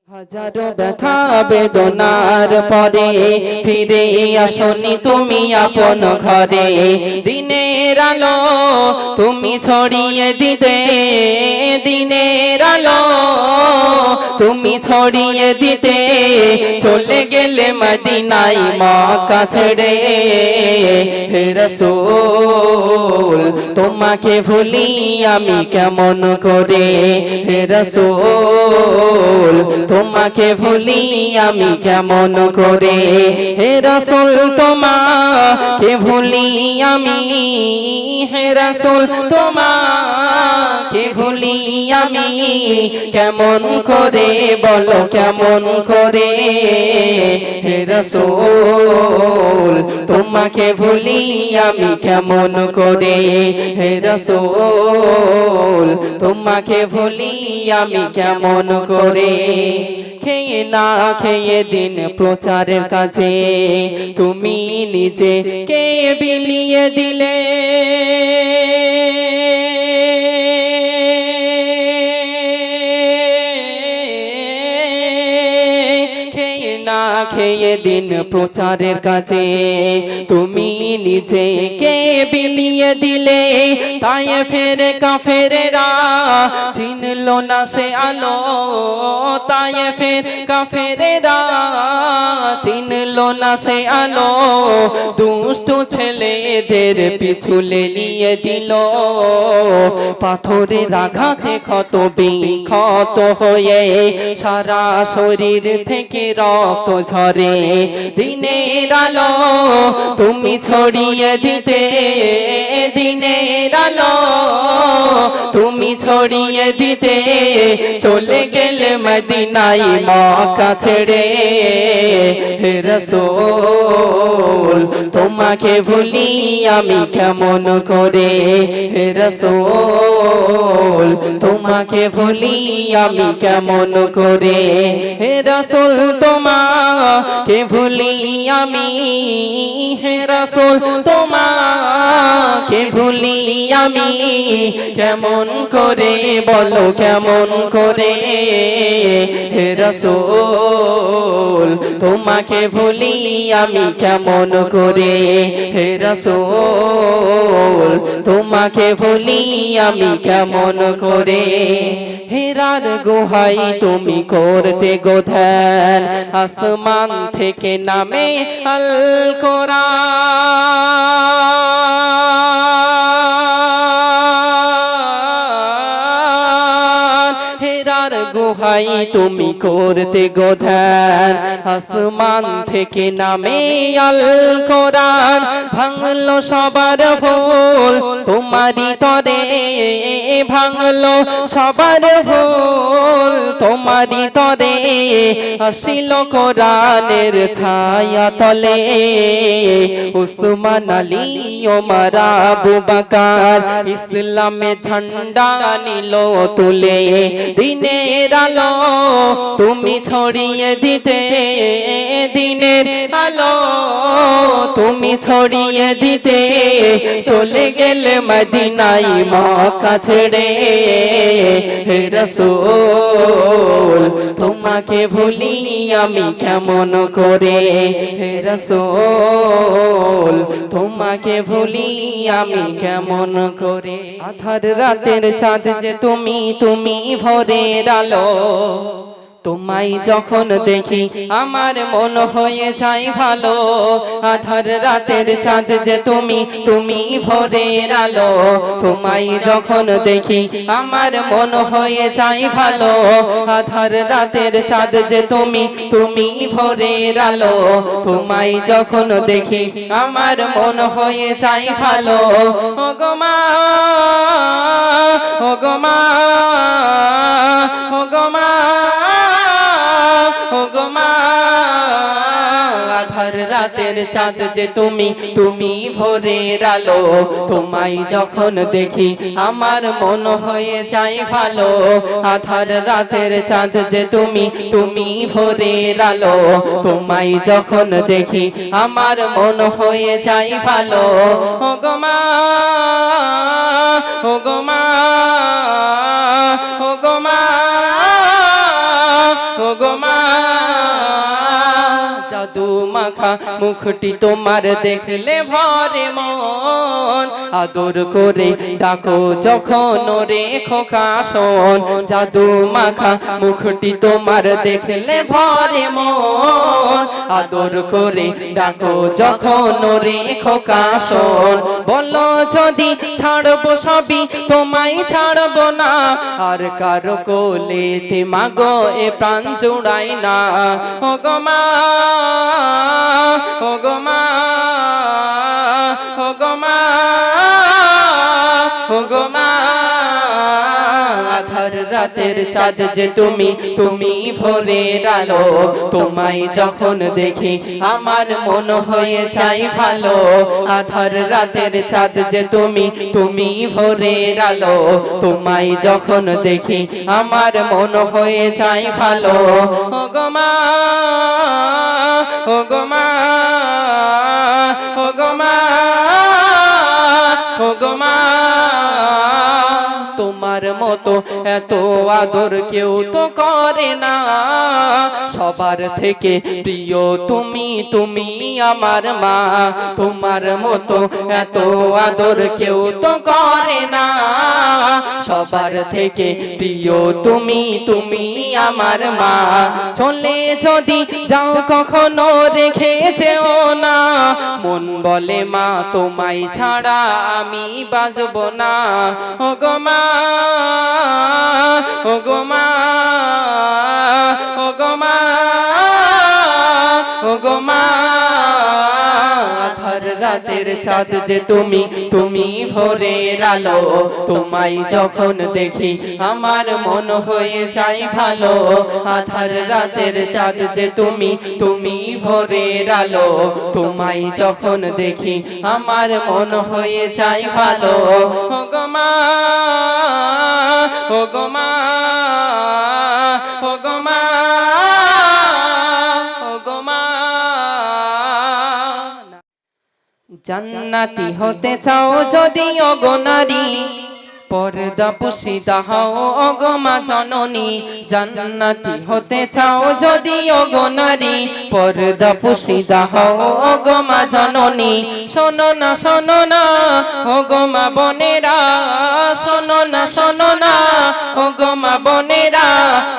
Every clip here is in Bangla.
হাজারো ব্যথা বেদনার পরে ফিরে আসনি তুমি আপন ঘরে। দিনের আলো তুমি ছড়িয়ে দিতে, দিনের আলো তুমি ছড়িয়ে দিতে, চলে গেলে মদিনায় মক্কা ছেড়ে। হে রাসূল তোমাকে ভুলি আমি কেমন করে, হে রাসূল তোমাকে ভুলি আমি কেমন করে, হে রাসূল তোমাকে ভুলি আমি, হে রাসূল তোমাকে ভুলি আমি কেমন করে, বলো কেমন করে, হে রাসূল তোমাকে ভুলি আমি কেমন করে, হে রাসূল তোমাকে ভুলি আমি কেমন করে। খেয়ে না খেয়ে দিন প্রচারের কাজে তুমি নিজে কে বিলিয়ে দিলে, খেয়ে দিন প্রচারের কাজে তুমি নিজেকে বিলিয়ে দিলে। তায়েফের কাফেরেরা চিনলো না সে আলো, তায়েফের কাফেরেরা চিনলো না সে আলো, দুষ্ট ছেলেদের পিছুলে নিয়ে দিল। পাথরের আঘাতে ক্ষত বিক্ষত হয়ে সারা শরীর থেকে রক্ত ঝরে। দিনের আলো তুমি ছড়িয়ে দিতে, দিনের আলো তুমি ছড়িয়ে দিতে, চলে গেলে মদিনায় মক্কা ছেড়ে। হে রাসূল তোমাকে ভুলি আমি কেমন করে, হে রাসূল তোমাকে ভুলি আমি কেমন করে, হে রাসূল তোমাকে ভুলি আমি, হে রাসূল তোমাকে ভুলি আমি কেমন করে, বলো কেমন করে, হে রাসূল তোমাকে ভুলি আমি কেমন করে, হে রাসূল তোমাকে ভুলি আমি কেমন করে। হীরার গুহায় তুমি করতে গো ধ্যান, আসমান থেকে নামে আল কোরআন। হীরার গুহায় তুমি করতে গো ধ্যান, আসমান থেকে নামে আল কোরআন। ভাঙলো সবার ভুল তোমারি তরে, ভাঙলো সবার ভুল তোমারি তরে, আসিল কোরআনের ছায়া তলে। উসমান আলী ওমর আবু বকর ইসলামে ঝান্ডা নিল তুলে। দিনের আলো তুমি ছড়িয়ে দিতে, দিনের আলো তুমি ছড়িয়ে দিতে, চলে গেলে মদিনায় মক্কা ছেড়ে। হে রাসূল তোমাকে ভুলি আমি কেমন করে, হে রাসূল তোমাকে ভুলি আমি কেমন করে। আধার রাতের চাঁদ যে তুমি, তুমি ভোরের আলো, তোমায় যখন দেখি আমার মন হয়ে যায় ভালো। আধার রাতের চাঁদ যে তুমি, তুমি ভোরের আলো, তোমায় যখন দেখি আমার মন হয়ে যায় ভালো। আধার রাতের চাঁদ যে তুমি, তুমি ভোরের আলো, তোমায় যখন দেখি আমার মন হয়ে যায় ভালো। ও গো মা, ও গো মা, ও গো মা, রাতের চাঁদ যে তুমি, তুমি ভোরের আলো। তোমায় যখন দেখি আমার মন হয়ে যায় ভালো। আধার রাতের চাঁদ যে তুমি, তুমি ভোরের আলো। তোমায় যখন দেখি আমার মন হয়ে যায় ভালো। ও গো মা, ও গো মা, ও গো মা, ও গো মা। জাদু মাখা মুখটি তোমার দেখলে ভরে মন। আদর করে ডাকো যখন রে খোকা শোন। জাদু মাখা মুখটি তোমার দেখলে ভরে মন। আদর করে ডাকো যখন রে খোকা শোন। বলো যদি ছাড়বো সবই তোমায় ছাড়বো না। আর কারো কোলেতে মাগো এ প্রাণ জুড়াই না। ও গো মা, ও গো মা, ও গো মা, ও গো মা। আধার রাতের চাঁদ যে তুমি, তুমি ভোরের আলো। তোমায় যখন দেখি আমার মন হয়ে যায় ভালো। আধার রাতের চাঁদ যে তুমি, তুমি ভোরের আলো। তোমায় যখন দেখি আমার মন হয়ে যায় ভালো। ও গো মা, ও গো মা, ও গো মা, ও গো মা। তোমার মতো এত আদর কেউ তো করে না। সবার থেকে প্রিয় তুমি, তুমি আমার মা। তোমার মতো এত আদর কেউ তো করে না। সবার থেকে প্রিয় তুমি, তুমি আমার মা। চলে যদি যাও কখনো রেখে যেও না। মন বলে মা তোমায় ছাড়া আমি বাঁচব না। ও গো মা, ও গো মা, ও গো মা, ও গো মা। আধার রাতের চাঁদ যে তুমি, তুমি ভোরের আলো। তোমায় যখন দেখি আমার মন হয়ে যায় ভালো। আধার রাতের চাঁদ যে তুমি, তুমি ভোরের আলো। তোমায় যখন দেখি আমার মন হয়ে যায় ভালো। ও গো মা, ও গো মা, ও গো মা, ও গো মা। জান্নাতি হতে চাও যদি ও গো নারী, পর্দা পুশিদা হও ও গো মা জননী। জান্নাতি হতে চাও যদি ও গো নারী, পর্দা পুশিদা হও ও গো মা জননী। শোনো না, শোনো না ও গো মা বোনেরা। শোনো না, শোনো না ও গো মা বোনেরা।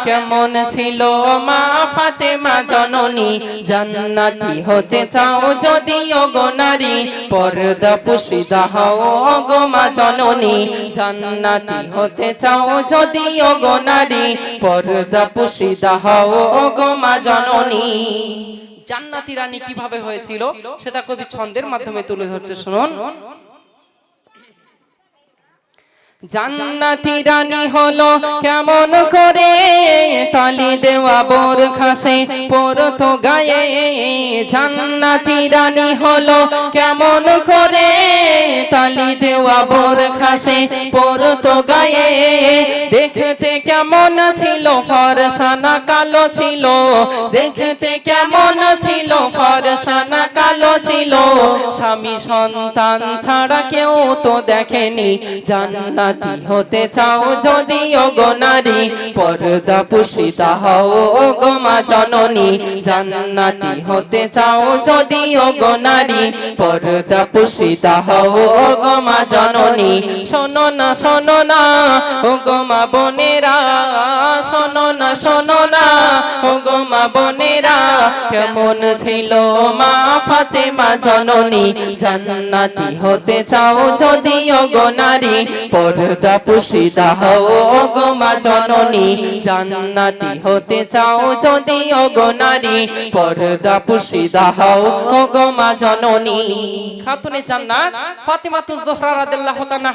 কেমন ছিল মা ফাতেমা জননী। জান্নাতি হতে চাও যদি ও গো নারী, পর্দা পুশিদা হও ও গো মা জননী। জান্নাতি হতে চাও যদি ও গো নারী, পর্দা পুশিদা হও ও গো মা জননী। জান্নাতি রানী কিভাবে হয়েছিল সেটা কবি ছন্দের মাধ্যমে তুলে ধরছে, শুনুন। জান্নাতি রানী হলো কেমন করে, তালি দেওয়া বোর খাসে পরতো গায়ে। জান্নাতি রানী হলো কেমন করে, তালি দেওয়া বোর খাসে পরতো গায়ে। দেখতে কেমন ছিল ফরসা না কালো ছিল। দেখতে কেমন ছিল ফরসা না কালো ছিল। স্বামী সন্তান ছাড়া কেউ তো দেখেনি। জান্নাতি হতে চাও যদি ও গো নারী, পর্দা পুশিদা হও ও গো মা জননী। জান্নাতি হতে চাও যদি ও গো নারী, পর্দা পুশিদা হও ও গো মা জননী। শোনো না, শোনো না ও গো মা বোনেরা। শোনো না, শোনো না ও গো মা বোনেরা। কেমন ছিল মা ফাতেমা জননী। জান্নাতি হতে চাও যদি ও গো নারী, পর্দা পুশিদা হও ও গো মা জননী। জান্নাতি হতে চাও যদি ও গো নারী, পর্দা পুশিদা হও ও গো মা জননী। খাতুনে জান্নাত ফাতেমাতুজ জোহরা রাদিয়াল্লাহু তাআলা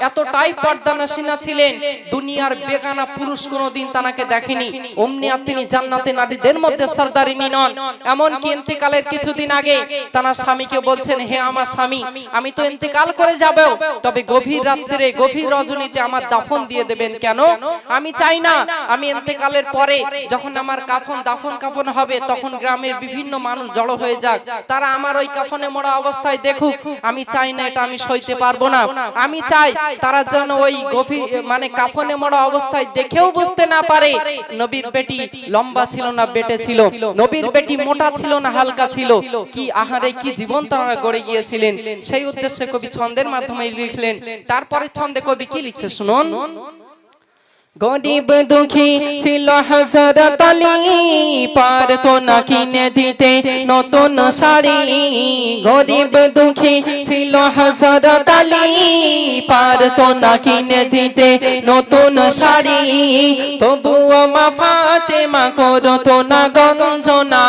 এতটাই পর্দানশীনা ছিলেন, দুনিয়ার বেগানা পুরুষ কোনোদিন তাকে দেখে দেখেনি, অমনি আর তিনি জান্নাতে নারীদের মধ্যে সরদারিনী নন। এমনকি ইন্তেকালের কিছুদিন আগে তার স্বামীকে বলছেন, হে আমার স্বামী, আমি তো ইন্তেকাল করে যাব, তবে গভীর রাত্রে গভীর রজনীতে আমার দাফন দিয়ে দেবেন। কেন? আমি চাই না আমি ইন্তেকালের পরে যখন আমার দাফন কাফন হবে তখন গ্রামের বিভিন্ন মানুষ জড়ো হয়ে যাক, তারা আমার ওই কাফনে মোড়া অবস্থায় দেখুক। আমি চাই না, এটা আমি সইতে পারবো না। আমি চাই তারা যেন ওই গভীর কাফনে মোড়া অবস্থায় দেখেও বুঝতে না পারে নবীর বেটি লম্বা ছিল না বেটে ছিল, নবীর বেটি মোটা ছিল না হালকা ছিল, কি আহারে কি জীবন তারা গড়ে গিয়েছিলেন। সেই উদ্দেশ্যে কবি ছন্দের মাধ্যমে লিখলেন। তারপরে ছন্দে কবি কি লিখছে শুনুন। গরিব দুঃখী ছিল হযরত আলী, পারতো না কিনে দিতে নতুন শাড়ি। গরিব দুঃখী ছিল হযরত আলী, পারতো না কিনে দিতে নতুন শাড়ি। তবুও মা ফাতেমা করতো না গঞ্জনা,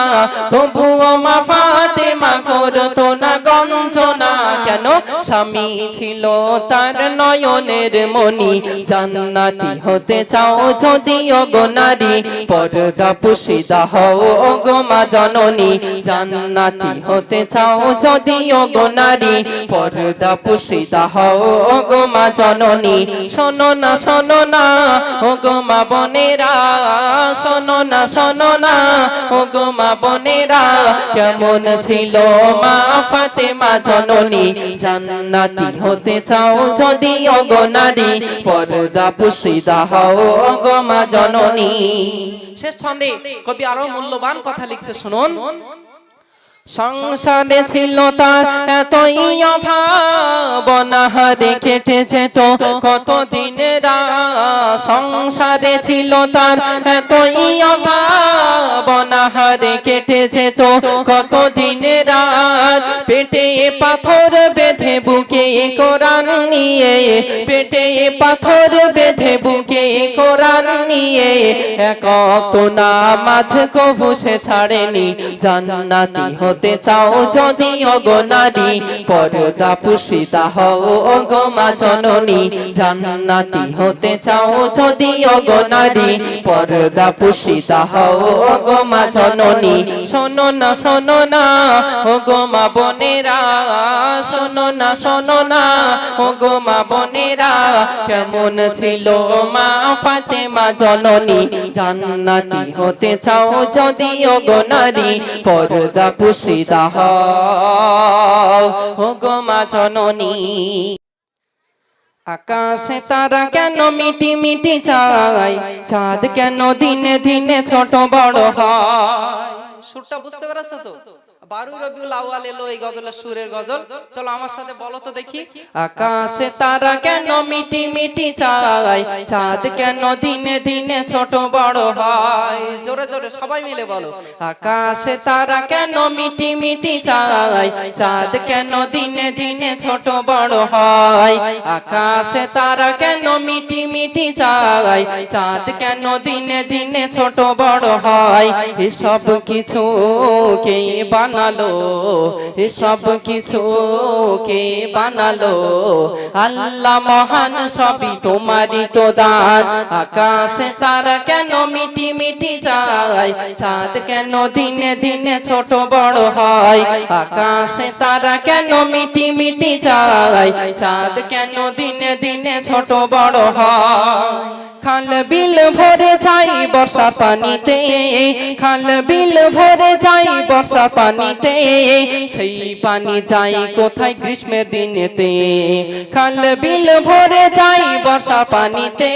তবুও মা ফাতেমা করতো না গঞ্জনা। কেন? স্বামী ছিল তার নয়নের মণি, জান্নাতি হতে চাও যদি ওগো নারী, পর্দা পুশিদা হও ওগো মা জননী। জান্নাতি হতে চাও যদি ওগো নারী, পর্দা পুশিদা হও ওগো মা জননী। শোনো না ওগো মা বোনেরা, শোনো না ওগো মা বোনেরা, কেমন ছিল মা ফাতেমা জননী। জান্নাতি হতে চাও যদি ওগো নারী, পর্দা পুশিদা হও ওগো মা জননী। শেষ ছন্দে কবি আরো মূল্যবান কথা লিখছে শুনুন। সংসারে ছিল তার এতই অভাব, অনাহারে কেটেছে তো কত দিনের রাত। সংসারে ছিল তার এতই অভাব, অনাহারে কেটেছে তো কত দিনের রাত। পেটে পাথর বেঁধে বুকে কোরআন নিয়ে, পেটে পাথর বেঁধে বুকে কোরআন নিয়ে, এক ওয়াক্ত নামাজ কবু সে ছাড়েনি। জান্নাতি হতে চাও যদি ওগো নারী, পর্দা পুশিদা হও ওগো মা জননী। জান্নাতি হতে চাও যদি ওগো নারী, পর্দা পুশিদা হও ওগো মা জননী। শোনো না ওগো মা বোনেরা, শোনো না ওগো মা বোনেরা, কেমন ছিল মা ফাতেমা জননী। জান্নাতি হতে চাও যদি ওগো নারী, পর্দা পুশিদা হও ওগো মা জননী। আকাশে তারা কেন মিটি মিটি চায়, চাঁদ কেন দিনে দিনে ছোট বড় হয়। সুরটা বুঝতে পেরেছো তো? 12 রবিউল আউয়াল এলো এই গজলের সুরের গজল। চলো আমার সাথে বলো তো দেখি। আকাশে তারা কেন মিটি মিটি চায়, চাঁদ কেন দিনে দিনে ছোট বড় হয়। জোরে জোরে সবাই মিলে বলো। আকাশে তারা কেন মিটি মিটি চায়, চাঁদ কেন দিনে দিনে ছোট বড় হয়। আকাশে তারা কেন মিটি মিটি চায়, চাঁদ কেন দিনে দিনে ছোট বড় হয়। এসব কিছু কে বানালো, এসব কিছু কে বানালো, আল্লাহ মহান সবই তোমারই তো দান। আকাশে তারা কেন মিটি মিটি চায়, চাঁদ কেন দিনে দিনে ছোট বড় হয়। আকাশে তারা কেন মিটি মিটি চায়, চাঁদ কেন দিনে দিনে ছোট বড় হয়। খাল বিল ভরে যাই বর্ষা পানিতে, খাল বিল ভরে যাই বর্ষা পানিতে, সেই পানি যাই কোথায় গ্রীষ্মের দিনেতে। খাল বিল ভরে যাই বর্ষা পানিতে,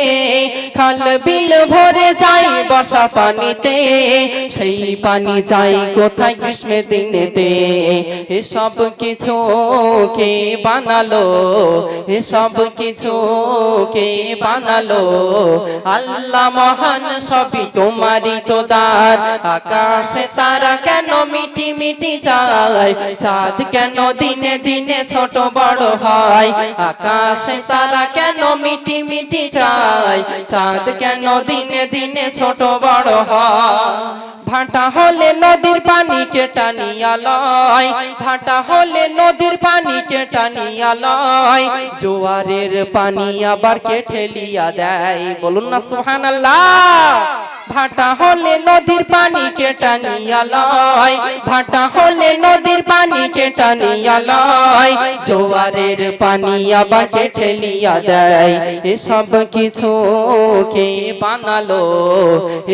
খাল বিল ভরে যাই বর্ষা পানিতে, সেই পানি যাই কোথায় গ্রীষ্মের দিনেতে। এসব কিছু কে বানালো, এসব কিছু কে বানালো, আল্লাহ মহান সবই তোমারই তো দান। আকাশে তারা কেন মিটি মিটি চায়, চাঁদ কেন দিনে দিনে ছোট বড় হয়। আকাশে তারা কেন মিটি মিটি চায়, চাঁদ কেন দিনে দিনে ছোট বড় হয়। ভাটা হলে নদীর পানিকে টানিয়া লয়, ভাটা হলে নদীর পানিকে টানিয়া লয়, জোয়ারের পানি আবার কে ঠেলিয়া দেয়। বলুন না সুবহানাল্লাহ। ভাটা হলে নদীর পানি কেটা নিয়া লয়, ভাটা হলে নদীর পানি কেটা নিয়া লয়, জোয়ারের পানি আবার কেটে লিয়া দেয়। এসব কিছু কে বানালো,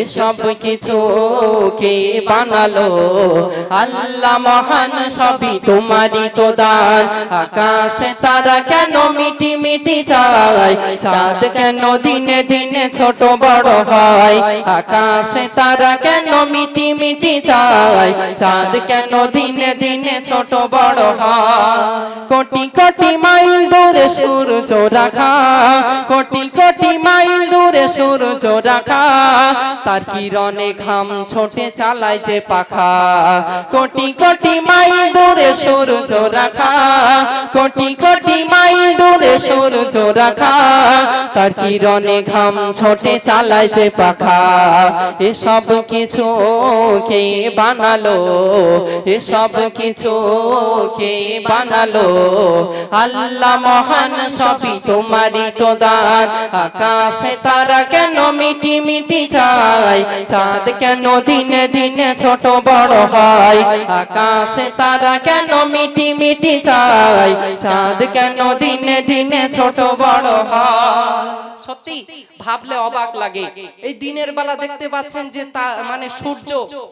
এসব কিছু কে বানালো? আল্লাহ মহান, সবই তোমারই তো দান। আকাশে তারা কেন মিটি মিটি যায়, চাঁদ কেন দিনে দিনে ছোট বড় হয়? আকাশে তারা কেন মিটি মিটি যায়, চাঁদ কেন দিনে দিনে ছোট বড় হয়? কোটি কোটি মাইল দূরে সূর্য রাখা, কোটি কোটি মাইল দূরে সূর্য রাখা, তার কিরণে ঘাম ছোটে চালায় যে পাখা। কোটি কোটি মাইল দূরে সূর্য রাখা, কোটি কোটি মাইল দূরে সূর্য রাখা, তার কিরণে ঘাম ছোটে চালায় যে পাখা। এসব কিছু কে বানালো, এসব কিছু কে বানালো? আল্লাহ মহান, সবই তোমারই তো দান। আকাশে তারা কেন মিটি মিটি যায়, চাঁদ কেন দিনে দিনে ছোট বড় হয়? আকাশে তারা কেন মিটি মিটি যায়, চাঁদ কেন দিনে দিনে ছোট বড় হয়? সত্যি ভাবলে অবাক লাগে। এই দিনের বেলা দেখতে পাচ্ছেন যে তা মানে সূর্য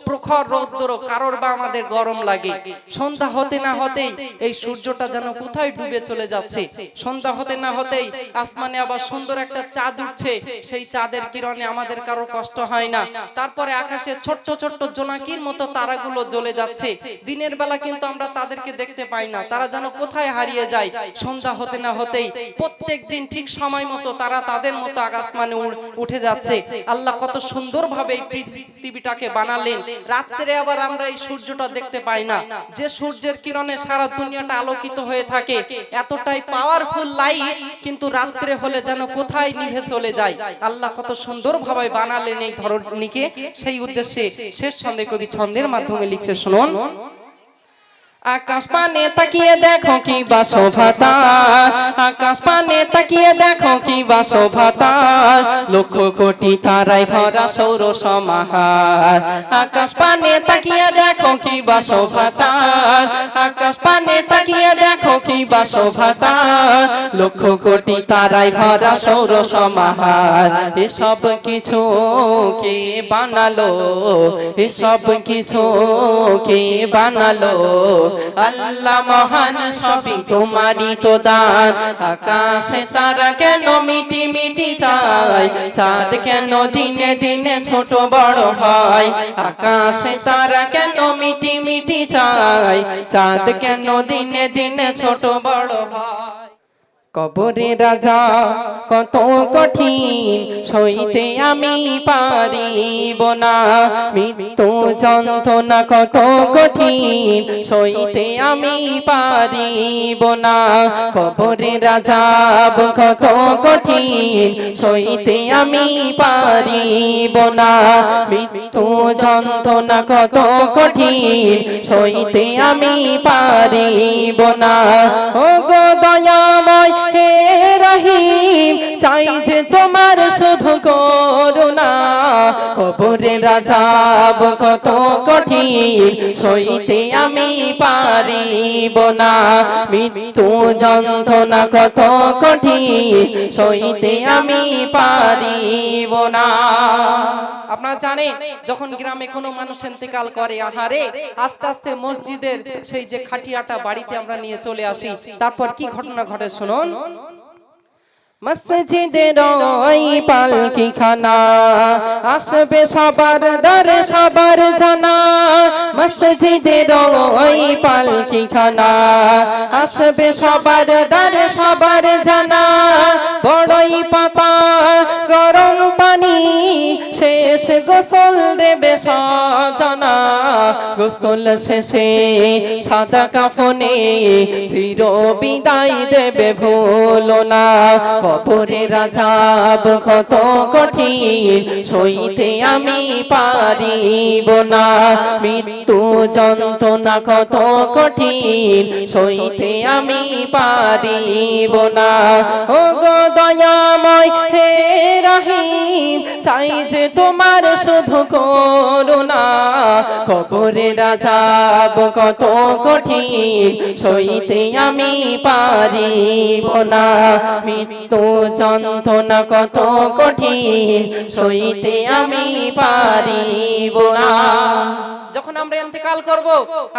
প্রখর রৌদ্র, কারোর বা আমাদের গরম লাগে। সন্ধ্যা হতে না হতেই এই সূর্যটা যেন কোথায় ডুবে চলে যাচ্ছে। সন্ধ্যা হতে না হতেই আসমানে আবার সুন্দর একটা চাঁদ উঠছে, সেই চাঁদের কিরণে আমাদের কারো কষ্ট হয় না। তারপরে আকাশে ছোট্ট ছোট্ট জোনাকির মতো তারাগুলো জ্বলে যাচ্ছে। দিনের বেলা কিন্তু আমরা তাদেরকে দেখতে পাই না, তারা যেন কোথায় হারিয়ে যায়। সন্ধ্যা হতে না হতেই প্রত্যেক দিন ঠিক সময় মতো তারা তাদের মতো আকাশমানে উঠে যাচ্ছে। আল্লাহ কত সুন্দর ভাবে এই পৃথিবীটাকে বানালেন। রাত্রে আবার আমরা এই সূর্যটা দেখতে পাই না, যে সূর্যের কিরণে সারা দুনিয়াটা আলোকিত হয়ে থাকে, এতটাই পাওয়ারফুল লাইট, কিন্তু রাত্রে হলে যেন কোথায় নিভে চলে যায়। আল্লাহ কত সুন্দর ভাবে বানালেন এই ধরনীকে। সেই উদ্দেশ্যে শেষ ছন্দে কবি ছন্দের মাধ্যমে লিখছে, শুনুন। আকাশ পানে তাকিয়ে দেখো কি বাসভাতা, আকাশ পানে তাকিয়ে দেখো কি বাসভাতা, লক্ষ কোটি তারায় ভরা সৌর সমাহার। আকাশ পানে তাকিয়ে দেখো কি বাসভাতা, আকাশ পানে তাকিয়ে দেখো কি বাসভাতা, লক্ষ কোটি তারায় ভরা সৌর সমাহার। এসব কিছু কে বানালো, এসব কিছু কে বানালো? আল্লাহ মহান, সবই তোমারই তো দান। আকাশে তারা কেন মিটি মিটি যায়, চাঁদ কেন দিনে দিনে ছোট বড় হয়? আকাশে তারা কেন মিটি মিটি যায়, চাঁদ কেন দিনে দিনে ছোট বড় হয়? কবরে রাজা কত কঠিন, সইতে আমি পারিব না। মৃত্যু যন্ত্রণা কত কঠিন, সইতে আমি পারিব না। কবরে রাজা কত কঠিন, সইতে আমি পারিব না। মৃত্যু যন্ত্রণা কত কঠিন, সইতে আমি পারিব না। ও গো দয়াময় হে রহিম, চাই যে তোমার শুধু করুণা। কবরে আযাব কত কঠিন, সইতে আমি পারিব না। মৃত্যু যন্ত্রণা কত কঠিন, সইতে আমি পারিব না। আপনারা জানেন, যখন গ্রামে কোনো মানুষ ইন্তেকাল করে, আহারে আস্তে আস্তে মসজিদের সেই যে খাটিয়াটা বাড়িতে আমরা নিয়ে চলে আসি। তারপর কি ঘটনা ঘটে শুনুন। মসজিদের ওই পালকি খানা আসবে সবার দরে সবার জানা। মসজিদের ওই পালকি খানা আসবে সবার দরে সবার জানা। বড়ই পাতা গরম পানি শেষ গোসল দেবে সজনা। গোসল শেষে সাদা কাফনে চির বিদায় দেবে ভুলো না কবরের আযাব কত কঠিন সইতে আমি পারিব না মৃত্যু যন্ত্রণা কত কঠিন সইতে আমি পারিব না ও গো দয়াময় হে রহিম চাই যে তোমার শুধু করুণা কবরের আযাব কত কঠিন সইতে আমি পারিব না মৃত্যু যন্ত্রণা কত কঠিন সইতে আমি পারিব না যখন আমরা ইন্তেকাল করব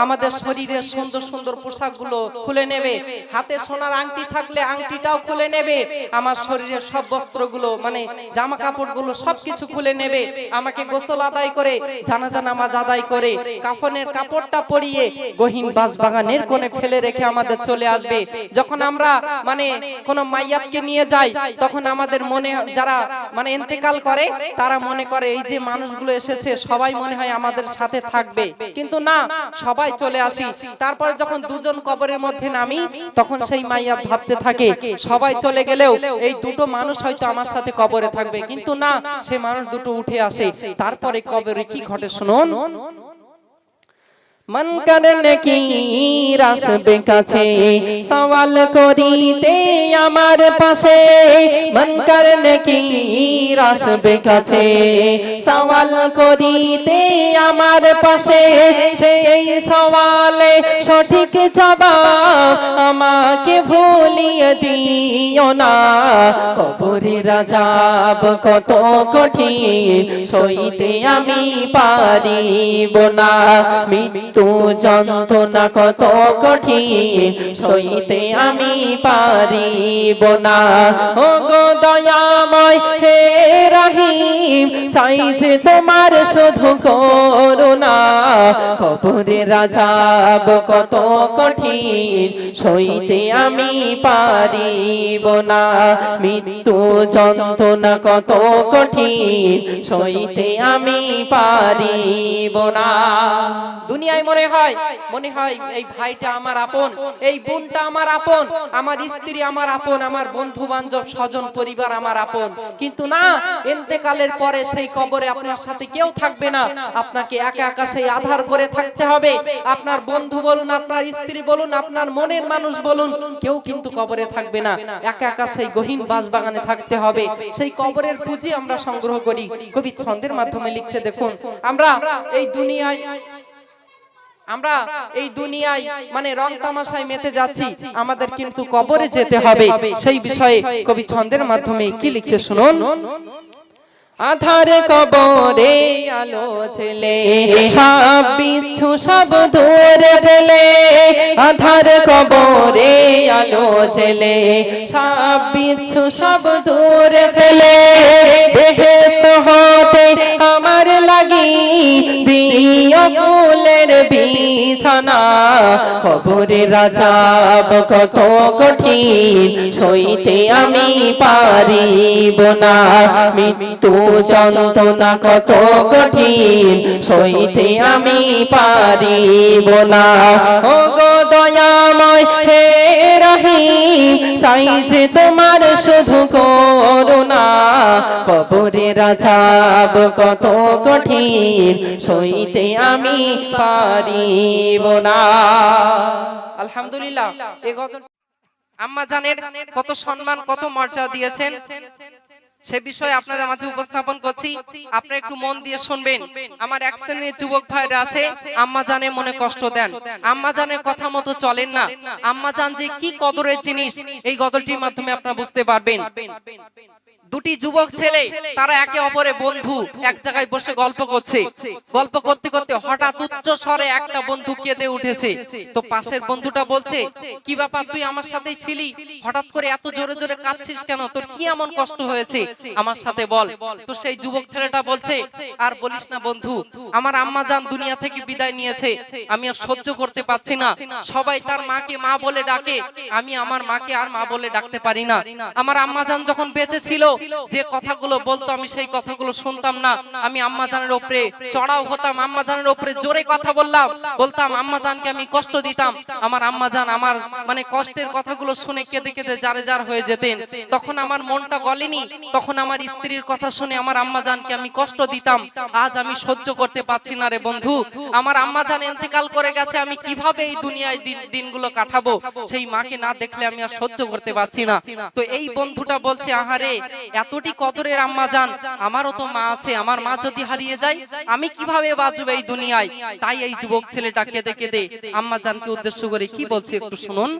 আমাদের শরীরের সুন্দর সুন্দর পোশাকগুলো খুলে নেবে হাতে সোনার আংটি থাকলে আংটিটাও খুলে নেবে আমার শরীরের সব বস্ত্রগুলো মানে জামা কাপড়গুলো সবকিছু খুলে নেবে আমাকে গোসল আদায় করে জানাজা নামাজ আদায় করে কাফনের কাপড়টা পরিয়ে গহীন বাঁশবাগানের কোণে ফেলে রেখে আমাদের চলে আসবে যখন আমরা মানে কোন মাইয়াতকে নিয়ে যাই তখন আমাদের মনে যারা মানে ইন্তেকাল করে তারা মনে করে এই যে মানুষগুলো এসেছে সবাই মনে হয় আমাদের সাথে থাকবে কিন্তু না সবাই চলে আসি তারপর যখন দুজন কবরের মধ্যে নামি তখন সেই মাইয়াত ভাবতে থাকে সবাই চলে গেলেও এই দুটো মানুষ হয়তো আমার সাথে কবরে থাকবে কিন্তু না সেই মানুষ দুটো উঠে আসে তারপরে কবরে কি ঘটে শুনুন मन करने की রাসবে কাছে সওয়াল করিতে আমার পাশে मन करने की রাসবে কাছে সওয়াল করিতে আমার পাশে সেই সওয়ালে সঠিক জবাব আমাকে ভুলিয়ে দিও না কবরের আযাব কত কঠিন সইতে আমি পারিব না মৃত্যু যন্ত্রণা কত কঠিন সইতে আমি পারিব না ও গো দয়াময় হে রহিম চাই যে তোমার শুধু করুণা কবরের আযাব কত কঠিন সইতে আমি পারিব না মৃত্যু যন্ত্রণা কত কঠিন সইতে আমি পারিব না দুনিয়ায় মনে হয় এই ভাইটা আমার আপন এই বোনটা আমার আপন আমার স্ত্রী আমার আপন আমার বন্ধু বান্ধব স্বজন পরিবার আমার আপন কিন্তু না ইন্তেকালের পরে সেই কবরে আপনার সাথে কেউ থাকবে না আপনাকে একা একা সেই আধার করে থাকতে হবে আপনার বন্ধু বলুন আপনার স্ত্রী বলুন আপনার মনের মানুষ বলুন কেউ কিন্তু কবরে থাকবে না একা একা সেই গহীন বাঁশবাগানে থাকতে হবে সেই কবরের পুঁজি আমরা সংগ্রহ করি কবি ছন্দের মাধ্যমে লিখছে দেখুন আমরা এই দুনিয়ায় মানে রং তামাশায় মেতে যাচ্ছি আমাদের কিন্তু কবরে যেতে হবে সেই বিষয়ে কবি ছন্দের মাধ্যমে কি লিখছে শুনুন আধার কবরে আলো ছেলে সব বিচ্ছু সব দূরে ফেলে আধার কবরে আলো ছেলে সব বিচ্ছু সব দূরে ফেলে বেহেশত হতে আমার লাগি দিও ফুলের বিছানা কবরের আযাব কত কঠিন সইতে আমি পারিব না মৃত্যু যন্ত্রণা কত কঠিন সইতে আমি পারিব না ও গো দয়াময় হে রহিম চাই যে তোমার শুধু করুণা কবরের আযাব কত কঠিন সইতে আমি পারিব না আলহামদুলিল্লাহ এই গজল আম্মা জানের কত সম্মান কত মর্যাদা দিয়েছেন সে বিষয়ে আপনাদের মাঝে উপস্থাপন করছি আপনারা একটু মন দিয়ে শুনবেন আমার এক শ্রেণীর যুবক ভাইরা আছে আম্মা জানে মনে কষ্ট দেন আম্মা জানের কথা মতো চলেন না আম্মা জান যে কি কদরের জিনিস এই গজলটির মাধ্যমে আপনারা বুঝতে পারবেন দুটি যুবক ছেলে তারা একে অপরে বন্ধু এক জায়গায় বসে গল্প করছে গল্প করতে করতে হঠাৎ উচ্চ স্বরে একটা বন্ধু কেঁদে উঠেছে তো পাশের বন্ধুটা বলছে কি ব্যাপার তুই আমার সাথেই ছিলি হঠাৎ করে এত জোরে জোরে কাঁদছিস কেন তোর কি এমন কষ্ট হয়েছে আমার সাথে বল তো সেই যুবক ছেলেটা বলছে আর বলিস না বন্ধু আমার আম্মা জান দুনিয়া থেকে বিদায় নিয়েছে আমি আর সহ্য করতে পারছি না সবাই তার মাকে মা বলে ডাকে আমি আমার মাকে আর মা বলে ডাকতে পারি না আমার আম্মা জান যখন বেঁচে ছিল যে কথাগুলো বলতো আমি সেই কথাগুলো শুনতাম না, আমি আম্মা জানের উপরে চড়াও হতাম, আম্মা জানের উপরে জোরে কথা বলতাম, আম্মা জানকে আমি কষ্ট দিতাম। আমার আম্মা জান আমার মানে কষ্টের কথাগুলো শুনে কেঁদে কেঁদে জারে জার হয়ে যেতেন। তখন আমার মনটা গলেনি, তখন আমার স্ত্রীর কথা শুনে আমার আম্মা জানকে আমি কষ্ট দিতাম। আজ আমি সহ্য করতে পারছি না রে বন্ধু, আমার আম্মা জান ইন্তেকাল করে গেছে, আমি কিভাবে এই দুনিয়ায় দিনগুলো কাটাবো, সেই মাকে না দেখলে আমি আর সহ্য করতে পারছি না। তো এই বন্ধুটা বলছে, আহারে এতটি কদরের আম্মা জান, আমারও তো মা আছে, আমার মা যদি হারিয়ে যায় আমি কিভাবে বাঁচবো এই দুনিয়ায়। তাই এই যুবক ছেলেটা কেঁদে কেঁদে আম্মা জানকে উদ্দেশ্য করে কি বলছে একটু শুনুন।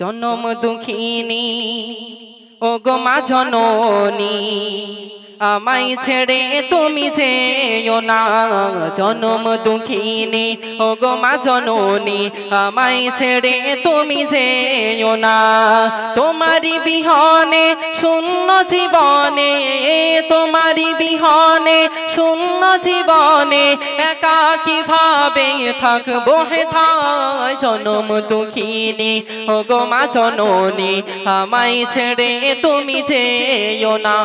জনম দুঃখিনী ও গো মা জননী, আমায় ছেড়ে তুমি যেও না। জনম দুঃখিনী ও গো মা জননী, আমায় ছেড়ে তুমি যেও না। তোমারি বিহনে শূন্য জীবনে, তোমারি বিহনে শূন্য জীবনে, একা কিভাবে থাকবো হেথায়। জনম দুঃখিনী ও গো মা জননী, আমায় ছেড়ে তুমি যেও না।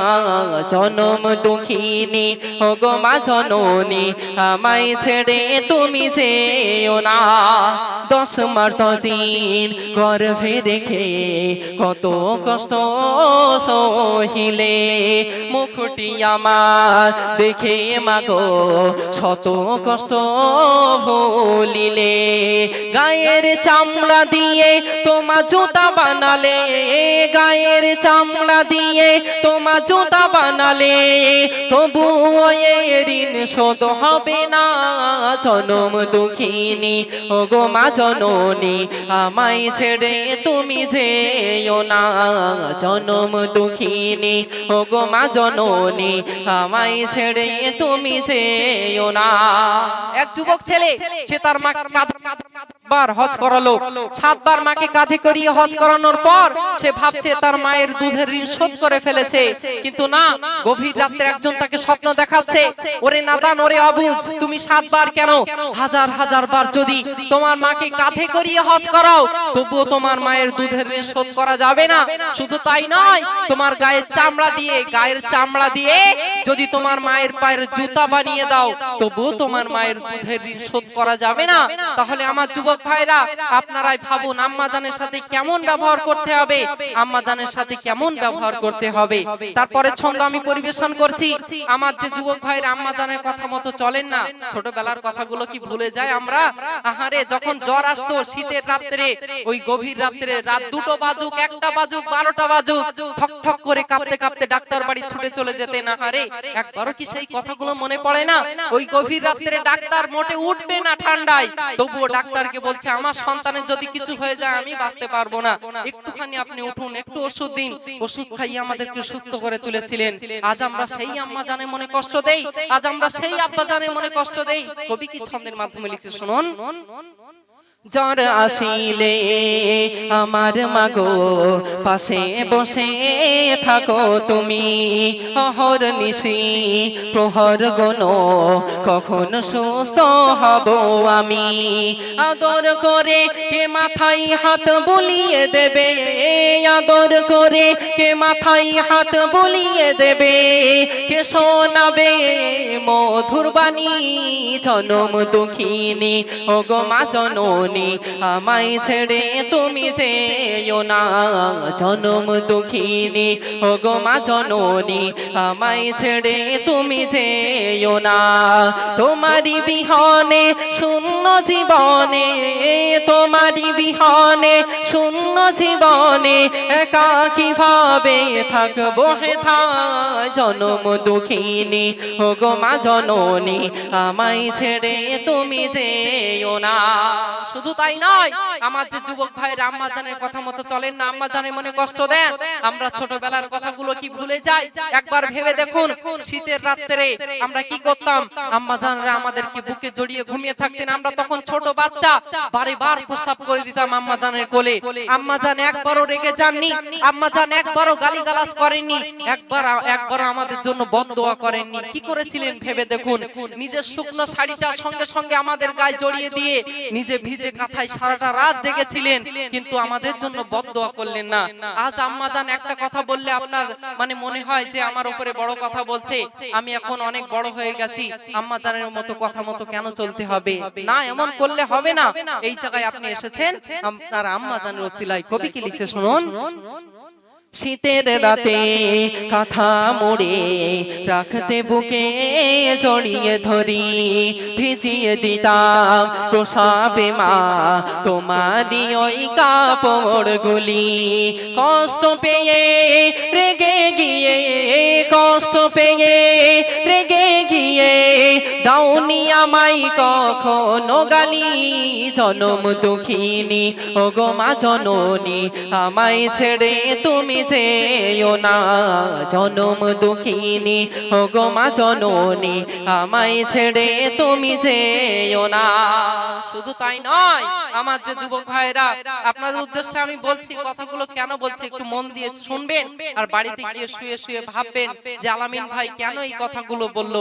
জনম দুঃখিনী ও গো মা জননী, আমায় ছেড়ে তুমি যেও না। 10 মাস 10 দিন গর্ভে রেখে কত কষ্ট সহিলে, মুখটি আমার দেখে মাগো শত কষ্ট ভুলিলে। গায়ের চামড়া দিয়ে তোমার জুতা বানালে, গায়ের চামড়া দিয়ে তোমার জুতা বানালে, তবুও এর ঋণ শোধ হবে না। জনম দুঃখিনী ও গো মা জননী, আমায় ছেড়ে তুমি যেও না। জনম দুঃখিনী ও গো মা জননী, আমায় ছেড়ে তুমি যেও না। এক যুবক ছেলে, সে তার মা বার হজ করালো, 7 বার মাকে কাঁধে করিয়ে হজ করানোর পর সে ভাবছে তার মায়ের দুধের ঋণ শোধ করে ফেলেছে। কিন্তু না, গভীর রাতে একজন তাকে স্বপ্ন দেখাচ্ছে, ওরে নাদান, ওরে অবুঝ, তুমি 7 বার কেন, হাজার হাজার বার যদি তোমার মাকে কাঁধে করিয়ে হজ করাও, তবুও তোমার মায়ের দুধের ঋণ শোধ করা যাবে না। শুধু তাই নয়, তোমার গায়ের চামড়া দিয়ে যদি তোমার মায়ের পায়ের জুতা বানিয়ে দাও, তবুও তোমার মায়ের দুধের ঋণ শোধ করা যাবে না। তাহলে আমার যুবক ভাইরা, আপনারাই ভাবুন আম্মা জানের সাথে কেমন ব্যবহার করতে হবে, আম্মা জানের সাথে কেমন ব্যবহার করতে হবে। তারপরে ছন্দ আমি পরিবেশন করছি। আমার যে যুবক ভাইরা আম্মা জানের কথা মতো চলেন না, ছোটবেলার কথাগুলো কি ভুলে যায় আমরা? আহারে, যখন জ্বর আসতো শীতের রাত্রে, ওই গভীর রাত্রে, রাত 2টো বাজুক, 1টা বাজুক, 12টা বাজুক, ঠক ঠক করে কাঁপতে কাঁপতে ডাক্তার বাড়ি ছুটে চলে যেতেন। আহারে, একবারও কি সেই কথাগুলো মনে পড়ে না? ওই গভীর রাত্রে ডাক্তার মোটে উঠবে না ঠান্ডায়, তবুও ডাক্তারকে বলছে আমার সন্তানের যদি কিছু হয়ে যায় আমি বাঁচতে পারবো না, একটুখানি আপনি উঠুন, একটু ওষুধ দিন। ওষুধ খাইয়ে আমাদেরকে সুস্থ করে তুলেছিলেন। আজ আমরা সেই আম্মা জানে মনে কষ্ট দেই, আজ আমরা সেই আব্বা জানে মনে কষ্ট দেই। কবি কি ছন্দের মাধ্যমে লিখছে শুনুন। জ্বর আসিলে আমার মাগো পাশে বসে থাকো তুমি, অহর্নিশি প্রহর গনো কখন সুস্থ হব আমি। আদর করে কে মাথায় হাত বুলিয়ে দেবে, আদর করে কে মাথায় হাত বুলিয়ে দেবে, কে শোনাবে মধুর বাণী। জনম দুঃখিনী ও গো মা জননী, আমায় ছেড়ে তুমি যেও না। জনম দুঃখিনী ও গো মা জননী, আমায় ছেড়ে তুমি যেও না। তোমারি বিহনে শূন্য জীবনে, তোমারি বিহনে শূন্য জীবনে, একা কিভাবে থাকবো হেথায়। জনম দুঃখিনী ও গো মা জননী, আমায় ছেড়ে তুমি যেও না। শুধু তাই নয়, আমার যে যুবক ভাইরা আম্মা জানের কথা মতো চলেন না, আম্মা জানের মনে কষ্ট দেন, আমরা ছোটবেলার কথাগুলো কি ভুলে যাই? একবার ভেবে দেখুন, শীতের রাত্রে আমরা কি করতাম? আম্মা জানরা আমাদেরকে বুকে জড়িয়ে ঘুমিয়ে থাকতেন, আমরা তখন ছোট বাচ্চা, বারে বার প্রস্রাব করে দিতাম আম্মা জানের কোলে। আম্মা জান একবারও রেগে যাননি, আম্মা জান একবারও গালিগালাজ করেননি, একবার আমাদের জন্য বদদোয়া করেননি। কি করেছিলেন ভেবে দেখুন, নিজের শুকনো শাড়িটা সঙ্গে সঙ্গে আমাদের গায়ে জড়িয়ে দিয়ে নিজে ভিজে কাঁথায় সারাটা রাত জেগেছিলেন, কিন্তু আমাদের জন্য বদদোয়া করলেন না। আজ আম্মা জান একটা কথা বললে আপনার মানে মনে হয় যে আমার উপরে বড় কথা বলছে, আমি এখন অনেক বড় হয়ে গেছি, আম্মা জানের মতো কথা মতো কেন চলতে হবে? না, এমন করলে হবে না। এই জায়গায় আপনি এসেছেন আপনার আম্মা জানের ওসিলায়। কবি কি লিখছে শুনুন। শীতের রাতে কাঁথা মুড়ে রাখতে বুকে জড়িয়ে ধরি, ভিজিয়ে দিতাম প্রসাবে মা তোমারই ওই কাপড়গুলি। কষ্ট পেয়ে রেগে গিয়ে, কষ্ট পেয়ে রেগে গিয়ে দাওনি আমায় কখনো গালি। জনম দুঃখিনী ও গো মা জননী, আমায় ছেড়ে তুমি যেও না। জনম দুঃখিনী ও গো মা জননী, আমায় ছেড়ে তুমি যেও না। শুধু তাই নয়, আমার যে যুবক ভাইরা, আপনাদের উদ্দেশ্যে আমি বলছি, কথাগুলো কেন বলছি একটু মন দিয়ে শুনবেন, আর বাড়িতে গিয়ে শুয়ে শুয়ে ভাববেন যে আলামিন ভাই কেন এই কথাগুলো বলল।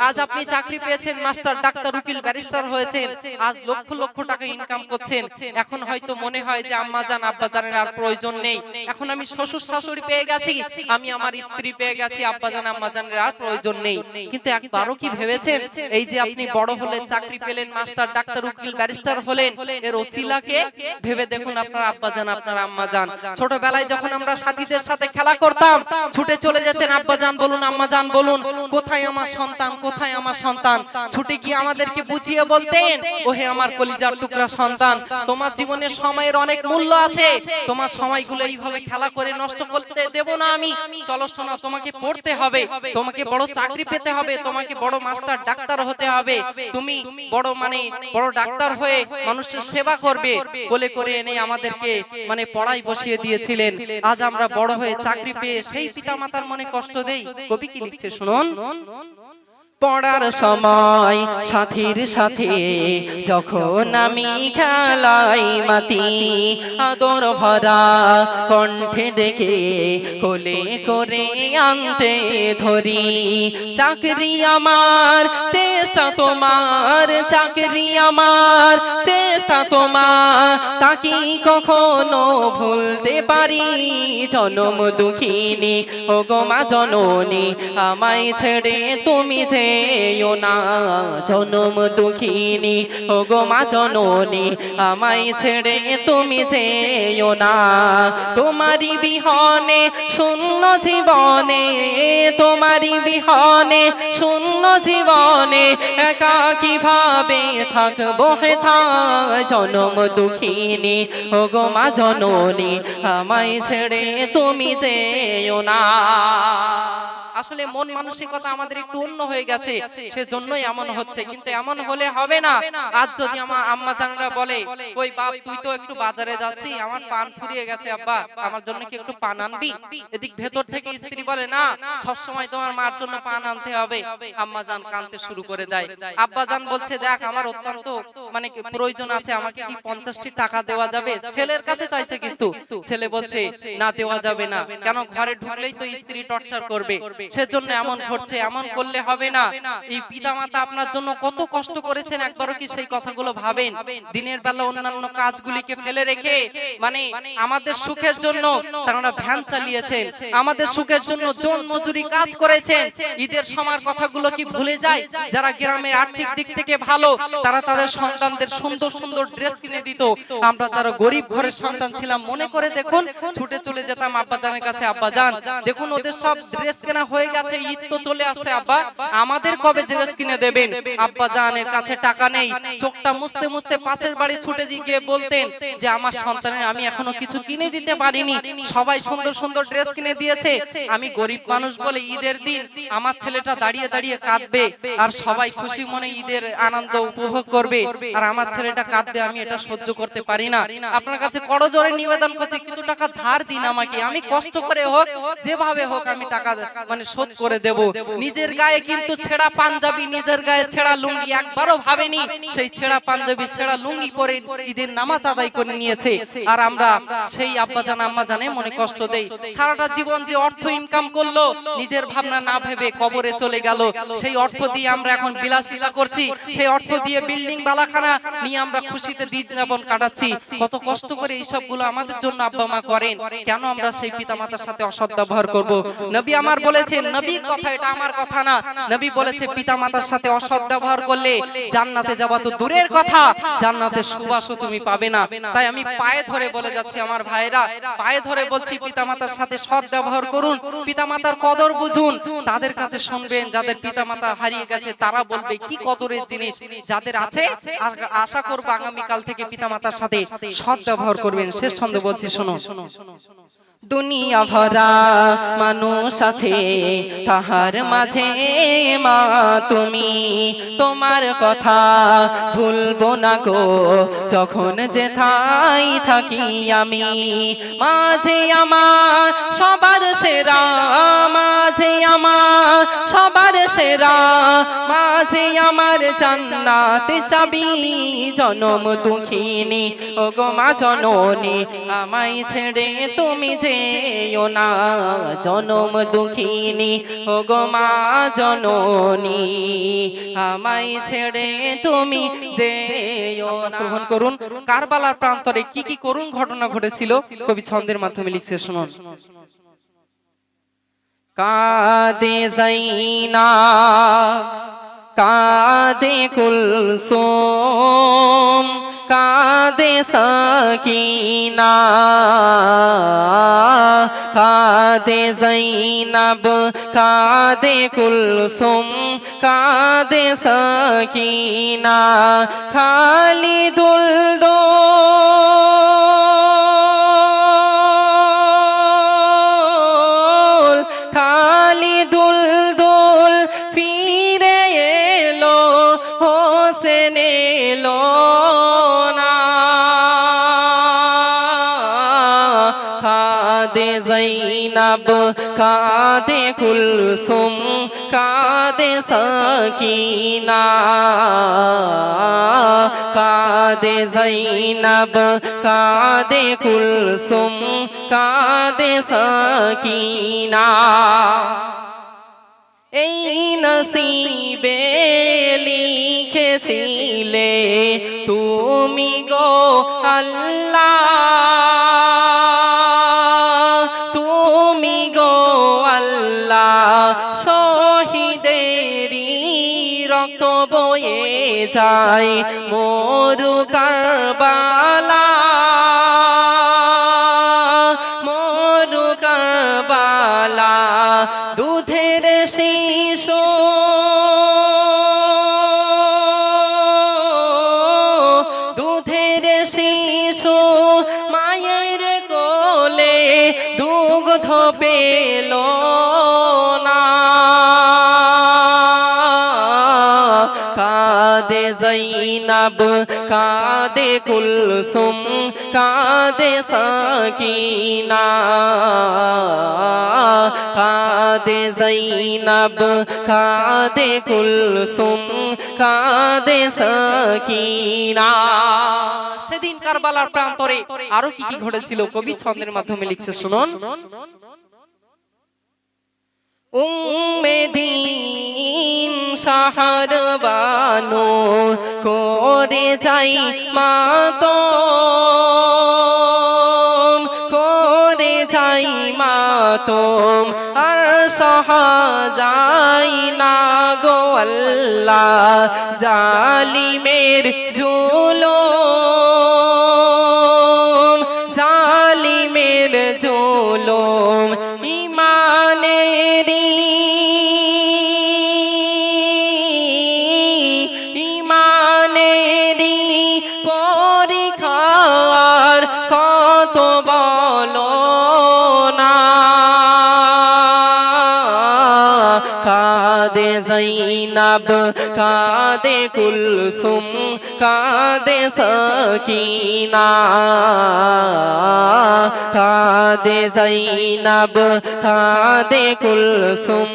আজ আপনি চাকরি পেয়েছেন, মাস্টার, ডাক্তার, উকিল, ব্যারিস্টার হয়েছেন, আজ লক্ষ লক্ষ টাকা ইনকাম করছেন। এখন হয়তো মনে হয় যে আম্মা জান আব্বা জানের আর প্রয়োজন নেই, এখন আমি শ্বশুর শাশুড়ি পেয়ে গেছি, আমি আমার স্ত্রী পেয়ে গেছি, আব্বা জান আম্মা জানের আর প্রয়োজন নেই। কিন্তু একবারও কি ভেবেছেন এই যে আপনি বড় হলেন, চাকরি পেলেন, মাস্টার, ডাক্তার, উকিল, ব্যারিস্টার হলেন, এর ওসিলাকে ভেবে দেখুন আপনার আব্বা জান আপনার আম্মা জান। ছোটবেলায় যখন আমরা সাথীদের সাথে খেলা করতাম, ছুটে চলে যেতেন আব্বা জান বলুন আম্মা জান বলুন, কোথায় আমার সন্তান, কোথায় আমার সন্তান। ছুটে গিয়ে আমাদেরকে বুঝিয়ে বলতেন, ওহে আমার কলিজার টুকরা সন্তান, তোমার জীবনের সময়ের অনেক মূল্য আছে, তোমার সময়গুলো এইভাবে খেলা করে নষ্ট করতে দেব না আমি। চলো শোনা, তোমাকে পড়তে হবে, তোমাকে বড় চাকরি পেতে হবে, তোমাকে বড় মাস্টার ডাক্তার হতে হবে, তুমি বড় বড় ডাক্তার হয়ে মানুষের সেবা করবে বলে করে এনে আমাদেরকে পড়াই বসিয়ে দিয়েছিলেন। আজ আমরা বড় হয়ে চাকরি পেয়ে সেই পিতামাতার মনে কষ্ট দেই। কবি কি লিখছে শুনুন। পড়ার সময় সাথীর সাথে যখন আমি খেলাই মাতি, আদর ভরা কণ্ঠে ডেকে কোলে করে আনতে ধরি। চাকরি আমার চেষ্টা তোমার, চাকরি আমার চেষ্টা তোমার, তাকে কখনো ভুলতে পারি। জনম দুঃখিনী ও গো মা জননী, আমায় ছেড়ে তুমি যেও না। জনম দুঃখিনী ও গো মা জননী, আমায় ছেড়ে তুমি যেও না। তোমারি বিহনে শূন্য জীবনে, তোমারি বিহনে শূন্য জীবনে একাকী ভাবে থাকবো হেথায়। জনম দুঃখিনী ও গো মা জননী, আমায় ছেড়ে তুমি যেও না। আসলে মন মানসিকতা আমাদের একটু অন্য হয়ে গেছে, সেজন্যই এমন হচ্ছে। কিন্তু এমন হলে হবে না। আজ যদি আমার আম্মা জানরা বলে, ওই বাপ তুই তো একটু বাজারে যাচ্ছি, আমার পান ফুরিয়ে গেছে, আব্বা আমার জন্য কি একটু পান আনবি? এদিক ভেতর থেকে স্ত্রী বলে, না সব সময় তোমার মার জন্য পান আনতে হবে। আম্মা জান কাঁদতে শুরু করে দেয়। আব্বা জান বলছে, দেখ আমার অত্যন্ত প্রয়োজন আছে, আমাকে কি 50টি টাকা দেওয়া যাবে? ছেলের কাছে চাইছে, কিন্তু ছেলে বলছে না, দেওয়া যাবে না। কেন? ঘরে ঢুকলেই তো স্ত্রী টর্চার করবে, সেজন্য এমন ঘটছে। এমন করলে হবে না। এই পিতামাতা আপনার জন্য কত কষ্ট করেছেন, একবারও কি সেই কথাগুলো ভাবেন? দিনের বেলা অন্যান্য কাজগুলিকে ফেলে রেখে আমাদের সুখের জন্য তারা ভ্যান চালিয়েছেন, আমাদের সুখের জন্য জন মজুরি কাজ করেছেন। ঈদের সময়ের কথাগুলো কি ভুলে যায়? যারা গ্রামের আর্থিক দিক থেকে ভালো, তারা তাদের সন্তানদের সুন্দর সুন্দর ড্রেস কিনে দিত। আমরা যারা গরিব ঘরের সন্তান ছিলাম, মনে করে দেখুন, ছুটে চলে যেতাম আব্বা জানের কাছে, আব্বা জান দেখুন ওদের সব ড্রেস কেনা হয়ে গেছে, ঈদ তো চলে আসছে, আব্বা আমাদের কবে ড্রেস কিনে দেবেন? আব্বা জানের কাছে টাকা নেই। চোখটা মুছতে মুছতে পাশের বাড়ি ছুটে গিয়ে বলতেন যে আমার সন্তানের আমি এখনো কিছু কিনে দিতে পারিনি, সবাই সুন্দর সুন্দর ড্রেস কিনে দিয়েছে, আমি গরিব মানুষ বলে ঈদের দিন আমার ছেলেটা দাঁড়িয়ে দাঁড়িয়ে কাঁদবে, আর সবাই খুশি মনে ঈদের আনন্দ উপভোগ করবে, আর আমার ছেলেটা কাঁদবে, আমি এটা সহ্য করতে পারি না। আপনার কাছে করজোড়ে নিবেদন করছি, কিছু টাকা ধার দিন আমাকে, আমি কষ্ট করে হোক যেভাবে হোক আমি টাকা এখনই শোধ করে দেব। নিজের গায়ে কিন্তু ছেঁড়া পাঞ্জাবি, নিজের গায়ে ছেঁড়া লুঙ্গি একবারও ভাবেনি। সেই ছেঁড়া পাঞ্জাবি ছেঁড়া লুঙ্গি পরে ঈদের নামাজ আদায় করে নিয়েছে। আর আমরা সেই আব্বাজান আম্মাজানে মনে কষ্ট দেই। সারাটা জীবন যে অর্থ ইনকাম করলো, নিজের ভাবনা না ভেবে কবরে চলে গেল। সেই অর্থ দিয়ে আমরা এখন বিলাসিতা করছি, সেই অর্থ দিয়ে বিল্ডিং বালাখানা নিয়ে আমরা খুশিতে দিন যাপন কাটাচ্ছি। কত কষ্ট করে এই সবগুলো আমাদের জন্য আব্বা মা করেন, কেন আমরা সেই পিতামাতার সাথে অসৎ ব্যবহার করব? নবী আমার বলেছেন, নবীর কথা, এটা আমার কথা না, নবী বলেছে পিতামাতার সাথে অসৎ ব্যবহার করলে জান্নাতে যাওয়া তো দূরের কথা, জান্নাতের সুবাসও তুমি পাবে না। তাই আমি পায়ে ধরে বলে যাচ্ছি আমার ভাইরা, পায়ে ধরে বলছি পিতামাতার সাথে সৎ ব্যবহার করুন, পিতামাতার কদর বুঝুন। তাদের কাছে শুনবেন যাদের পিতামাতা হারিয়ে গেছে, তারা বলবে কি কদরের জিনিস। যাদের আছে আশা করব আগামীকাল থেকে পিতামাতার সাথে সৎ ব্যবহার করবেন। শেষ ছন্দে বলছি, শোনো। দুনিয়া ভরা মানুষ আছে, তাহার মাঝে মা তুমি, তোমার কথা ভুলবো না গো যখন যেথায় থাকি আমি। মাঝে আমার সবার সেরা, মাঝে আমার সবার সেরা, মাঝে আমার জান্নাতে চাবি। জনম দুঃখিনী ও গো মা জননী, আমায় ছেড়ে তুমি যেও না। জনম দুঃখিনী ও গো মা জননী, আমায় ছেড়ে তুমি যেও না। শ্রবণ করুন কারবালার প্রান্তরে কি কি করুণ ঘটনা ঘটেছিল, কবি ছন্দের মাধ্যমে লিখছে, শুনুন। কাঁদে যাইনাব, কাঁদে কুলসুম, কাঁদে সাকিনা, কাঁদে যাইনাব, কাঁদে কুলসুম, কাঁদে সাকিনা, খালিদুল দোল, খালিদুল দোল ফিরে এলো, হোসেন এলো না। কাঁদে যাইনাব, কাঁদে কুলসুম, কাঁদে সাকিনা, কাঁদে যাইনাব, কাঁদে কুলসুম, কাঁদে সাকিনা। এই নসিবে লিখেছিলে তুমি গো আল্লাহ, তুমি গো আল্লাহ। শহীদেরই রক্ত বয়ে যায় মরু কারবালা, মরু কারবালা। দুধের শিশু, দুধের শিশু মায়ের কোলে দুগ্ধ পেল না। কাঁদে যাইনাব, কাঁদে কুলসুম, কাঁদে সাকিনা, কাঁদে যাইনাব, কাঁদে কুলসুম, কাঁদে সাকিনা। সেদিন কারবালার প্রান্তরে আরো কি কি ঘটেছিল, কবি ছন্দের মাধ্যমে লিখছে, শুনুন। উম্মে দিন সাহার বানো করে যাই মাতম, করে যাই মাতম। আর সহা যায় না গো আল্লাহ জালিমের জুলুম, জালিমের জুলুম। ইমানেরি, ইমানেরি পরীক্ষার কত বলো না। কাঁদে জৈনব কাঁদে কুলসুম কাঁদে সকিনা কাঁদে জৈনব কাঁদে কুলসুম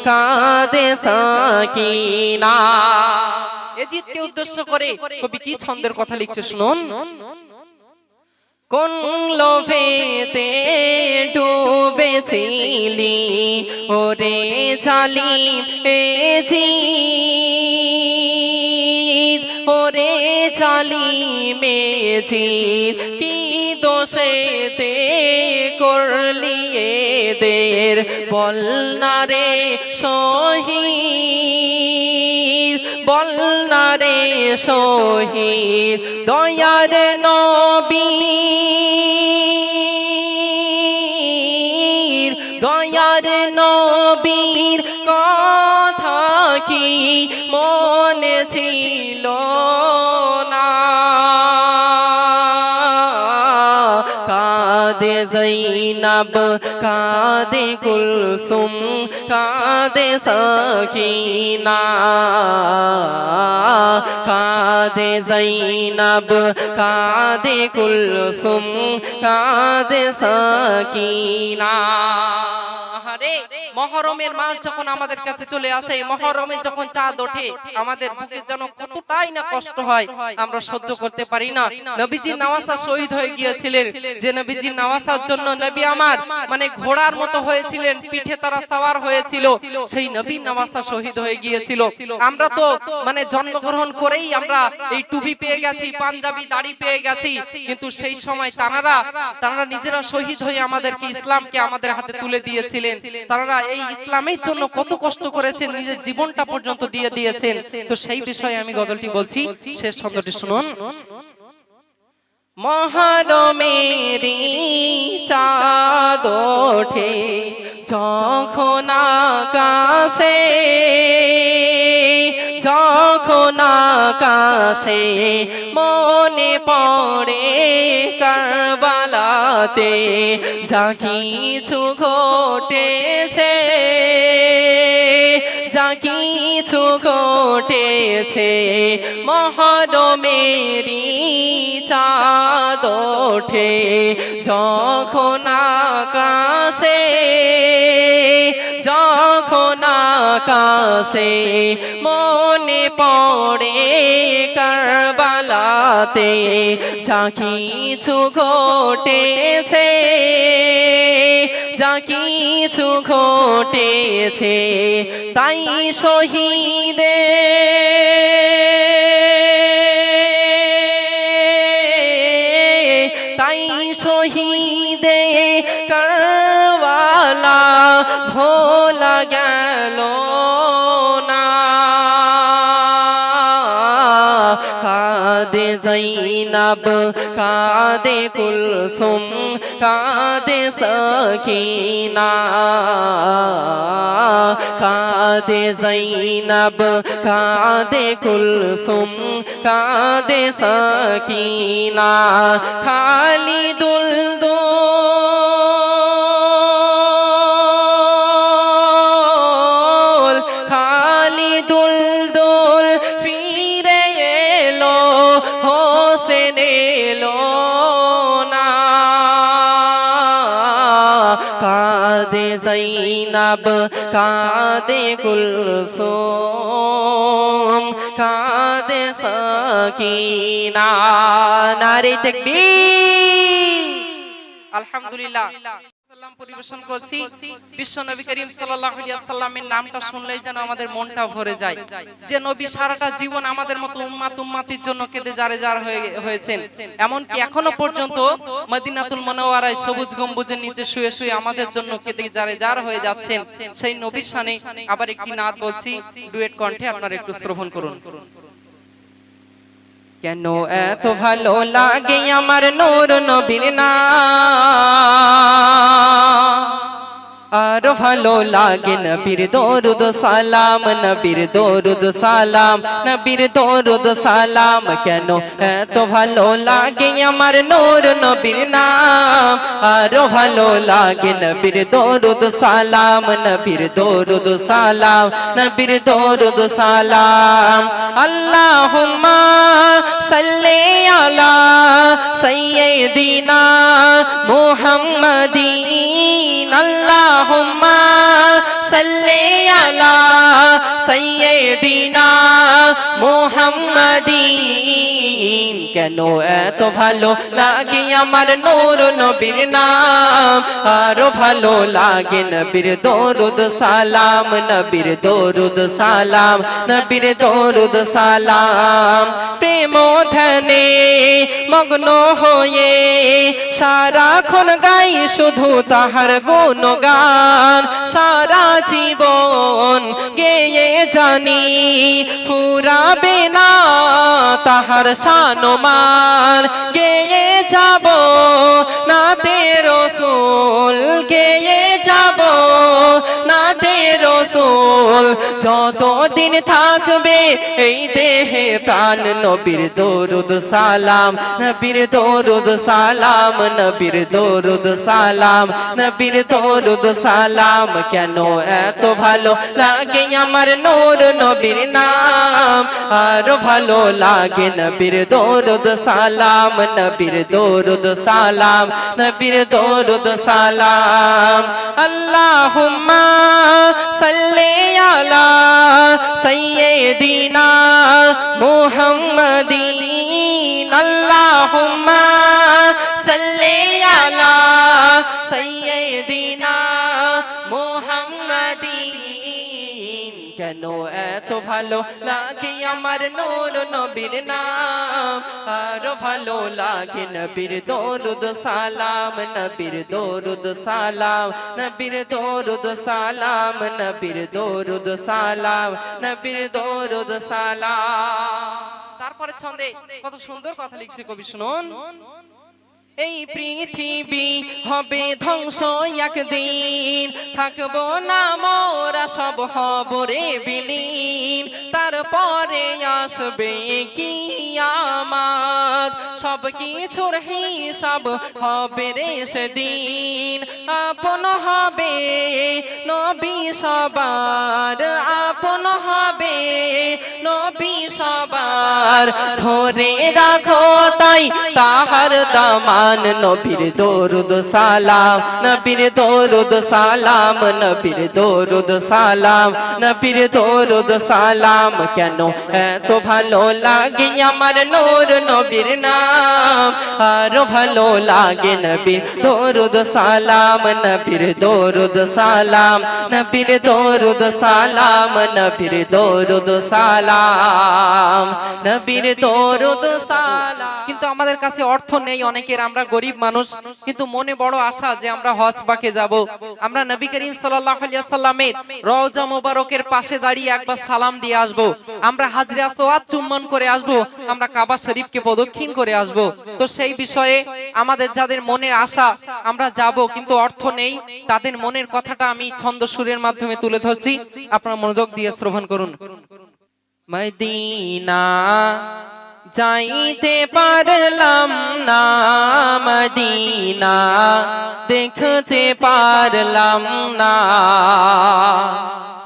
কাঁদে সকিনা। এজিদকে উদ্দেশ্য করে কবি কি ছন্দের কথা লিখছে শুনুন। কোন লোভেতে ডুবেছিলি ওরে জালিম এজিদ, ওরে জালিম এজিদ কি দোষেতে করলি এদের বল না রে শহীদ, বল না রে শহীদ দয়ার নবী, দয়ার নবীর কথা কি মনে ছিল না। কাঁদে জৈনব কাঁদে কুলসুম কাঁদে সকিনা কাঁদে জৈনব কাঁদে কুলসুম কাঁদে সকিনা। মহরমের মাস যখন আমাদের কাছে চলে আসে, মহরমে যখন চাঁদ ওঠে আমাদের বুকে যেন কতটাই না কষ্ট হয়, আমরা সহ্য করতে পারি না। নবীজির নওয়াসা শহীদ হয়ে গিয়েছিলেন, যে নবীজির নওয়াসার জন্য নবী আমার মানে ঘোড়ার মতো হয়েছিলেন, পিঠে তারা সওয়ার হয়েছিল, সেই নবীর নওয়াসা শহীদ হয়ে গিয়েছিল। আমরা তো মানে জন্মগ্রহণ করেই আমরা এই টুপি পেয়ে গেছি, পাঞ্জাবি দাড়ি পেয়ে গেছি, কিন্তু সেই সময় তারা নিজেরা শহীদ হয়ে আমাদেরকে ইসলামকে আমাদের হাতে তুলে দিয়েছিলেন। তারা এই ইসলামের জন্য কত কষ্ট করেছেন, নিজের জীবনটা পর্যন্ত দিয়ে দিয়েছেন। তো সেই বিষয়ে আমি গজলটি বলছি, শেষ ছন্দটি শুনুন। মহরমেরি চাঁদ ওঠে যখন আকাশে, যখন আকাশে মনে পড়ে কারবালাতে যা কিছু ঘটেছে, যা কিছু ঘটেছে। মহরমেরি চাঁদ ওঠে যখন আকাশে, যখন আকাশে মনে পড়ে কারবালাতে যা কিছু ঘটেছে, যা কিছু ঘটেছে। তাই শহীদে তাই শহীদে কারবালা ভোলা গেল না। কাঁদে জৈনব কাঁদে কুলসুম কাঁদে সকিনা কাঁদে জৈনব কাঁদে কুলসুম কাঁদে সকিনা। খালিদুল দোল খালিদুল দোল ফিরে এলো, হোসেন এলো না। কাঁদে জৈনব কাঁদে কুলসুম কাঁদে সকিনা। নারে তাকবীর। আলহামদুলিল্লাহ পরিবেশন করছি। বিশ্ব নবী করিম সাল্লাল্লাহু আলাইহি ওয়াসাল্লামের নামটা শুনলেই যেন আমাদের মনটা ভরে যায়, যে নবী সারাটা জীবন আমাদের মতো উম্মাতির জন্য কেঁদে জারে জার হয়েছেন। এমনকি এখনো পর্যন্ত মদিনাতুল মুনাওয়ারায় সবুজ গম্বুজের নিচে শুয়ে শুয়ে আমাদের জন্য কেঁদে জারে জার হয়ে যাচ্ছেন। সেই নবীর শানে আবার একটি নাত বলছি, ডুয়েট কণ্ঠে আপনারা একটু শ্রবণ করুন। কেন এত ভালো লাগে আমার নূর নবীর নাম, আর ভালো লাগে নবীর দরুদ সালাম, নবীর দরুদ সালাম, নবীর দরুদ সালাম। কেন এত ভালো লাগে আমার নূর নবীর নাম, আরো ভালো লাগে নবীর দরুদ সালাম, নবীর দরুদ সালাম, নবীর দরুদ সালাম। আল্লাহুম্মা সাল্লি আলা সাইয়্যিদিনা মুহাম্মাদিন, আল্লাহুম্মা সাল্লি আলা সাইয়্যিদিনা মুহাম্মাদিন। কেন এত ভালো লাগে আমার নূর নবীর নাম, আরো ভালো লাগে নবীর দরুদ সালাম, নবীর দরুদ সালাম, নবীর দরুদ সালাম। প্রেম ধ্যানে মগ্ন হয়ে সারাক্ষণ গাই শুধু তাহার গুণগান, সারা জীবন গেয়ে জানি ফুরাবে না তাহার শানমান। গেয়ে যাব নাতে রাসূল, গেয়ে যাব নাতে রাসূল, যতদিন থাকবে এই দেহে প্রাণ। নবীর দরুদ সালাম, নবীর দরুদ সালাম, নবীর দরুদ সালাম, নবীর দরুদ সালাম। কেন এত ভালো লাগে আমার নূর নবীর নাম, আরো ভালো লাগে নবীর দরুদ সালাম, নবীর দরুদ সালাম, নবীর দরুদ সালাম। আল্লাহুম্মা সাল্লি আলা সাইয়্যিদিনা মুহাম্মাদিন, আল্লাহুম্মা সাল্লি আলা সাইয়্যিদিনা মুহাম্মাদিন। কেন এত ভালো লাগে আমার নূর নবীর নাম, আরো ভালো লাগে নবীর দরুদ সালাম, নবীর দরুদ সালাম, নবীর দরুদ সালাম, নবীর দরুদ সালাম, নবীর দরুদ সালাম। তারপরে ছন্দে কত সুন্দর কথা লিখছে কবি, শুনুন। এই পৃথিবী হবে ধ্বংস একদিন, থাকবো না মোরা সব হব রে বিলীন। তারপরে আসবে কিয়ামত, সব কিছুর হিসাব হবে রে সেদিন। আপন হবে নবী সবার, আপন হবে নবী সবার। ধরে রাখো তাই তাহার দামান, নবীর দরুদ সালাম, নবীর দরুদ সালাম, নবীর দরুদ সালাম, নবীর দরুদ সালাম। কেন এত ভালো লাগে আমার নূর নবীর নাম, আরো ভালো লাগে নবীর দরুদ সালাম, নবীর দরুদ সালাম, নবীর দরুদ সালাম, নবীর দরুদ সালাম, নবীর দরুদ সালাম। কিন্তু আমাদের কাছে অর্থ নেই অনেকের, আমরা গরিব মানুষ, কিন্তু মনে বড় আশা যে আমরা হজ পাকে যাব। আমরা নবী করিম সাল্লাল্লাহু আলাইহি ওয়াসাল্লামের রওজা মোবারকের পাশে দাঁড়িয়ে একবার সালাম দিয়ে আসব, আমরা হাজরে আসওয়াদ চুম্বন করে আসব, আমরা কাবা শরীফকে প্রদক্ষিণ করে আসব। তো সেই বিষয়ে আমাদের যাদের মনের আশা আমরা যাব কিন্তু অর্থ নেই, তাদের মনের কথাটা আমি ছন্দ সুরের মাধ্যমে তুলে ধরছি, আপনারা মনোযোগ দিয়ে শ্রবণ করুন। মদিনা যাইতে পারলাম না, মদিনা দেখতে পারলাম না,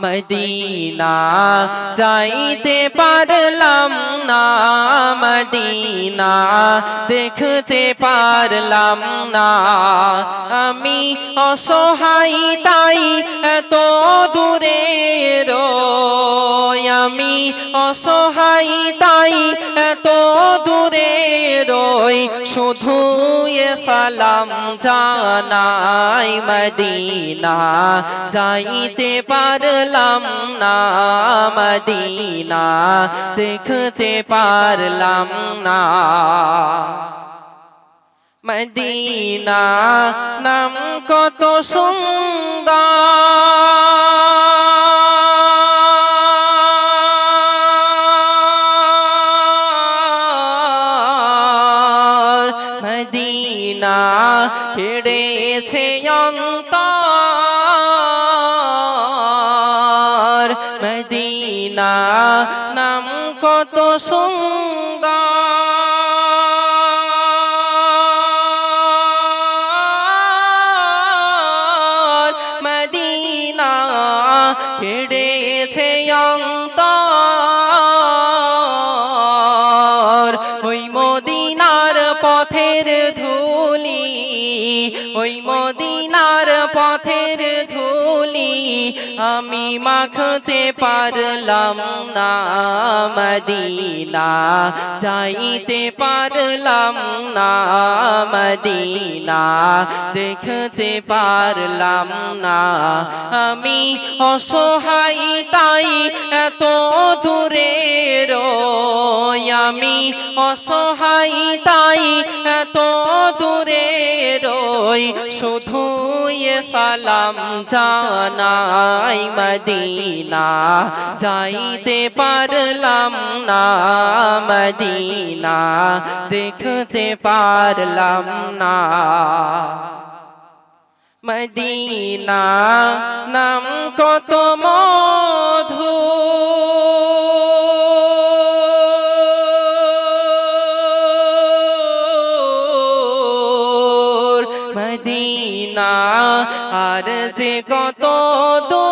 মদিনা যাইতে পারলাম না, মদিনা দেখতে পারলাম না। আমি অসহায় তাই এত দূরে রই, আমি অসহায় তাই এত দূরে রই, শুধু এ সালাম জানাই, মদিনা যাইতে পারলাম না, মদিনা দেখতে পারলাম না। মদিনা নাম কত সুন্দর, মদিনা কেড়েছে অন্তর, সুন্দর মদিনা কেড়েছে অন্তর ওই মদিনার পথের ধুলি ওই মদিনার পথের ধুলি আমি মাখতে পারলাম না মদিনা যাইতে পারলাম না মদিনা দেখতে পারলাম না আমি অসহায় তাই এত দূরে রই আমি অসহায় তাই এত দূরে রই শুধু সালাম জানাই মদিনা যাইতে পারলাম না মদিনা দেখতে পারলাম না মদিনা নাম কত মধু মদিনা আর যে কত দূর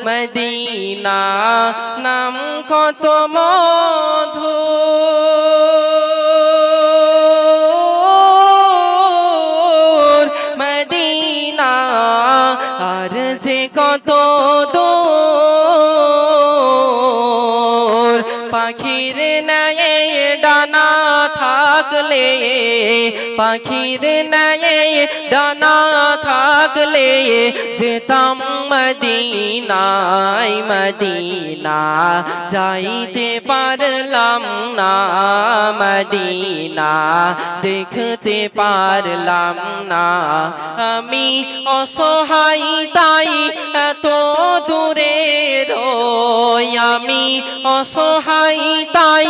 মদিনা নাম কত মধু মদিনা আর যে কত দূর পাখির ন্যায় ডানা থাকলে পাখির ন্যায় ডানা থাকলে যেতাম মদিনায় মদিনা যাইতে পারলাম না মদিনা দেখতে পারলাম না আমি অসহায় তাই এত দূরে রই আমি অসহায় তাই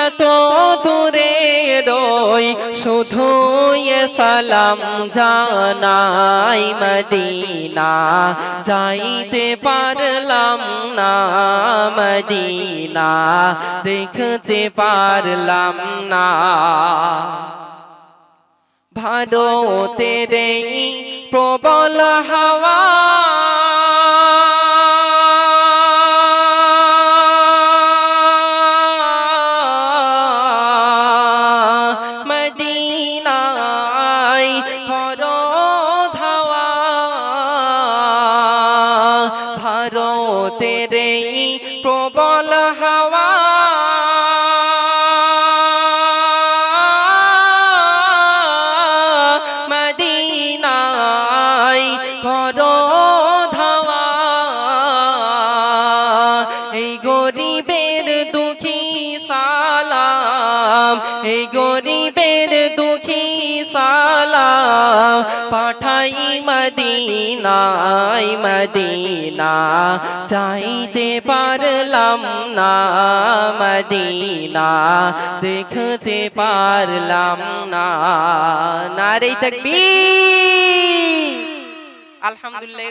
এত দূরে রই শুধু সালাম জানাই মদিনা যাইতে পারলাম না মদিনা দেখতে পারলাম না ভারতের এই প্রবল হাওয়া মদিনায় করো ধাওয়া ভারতের এই প্রবল হাওয়া মদিনায় করো ধাওয়া এই গরিবের দুঃখী সালাম এই গরিবের দুঃখী সালাম পাঠাই মদিনায় মদিনা চাইতে পারলাম না মদিনা দেখতে পারলাম না নারে তাকবীর আলহামদুলিল্লাহ।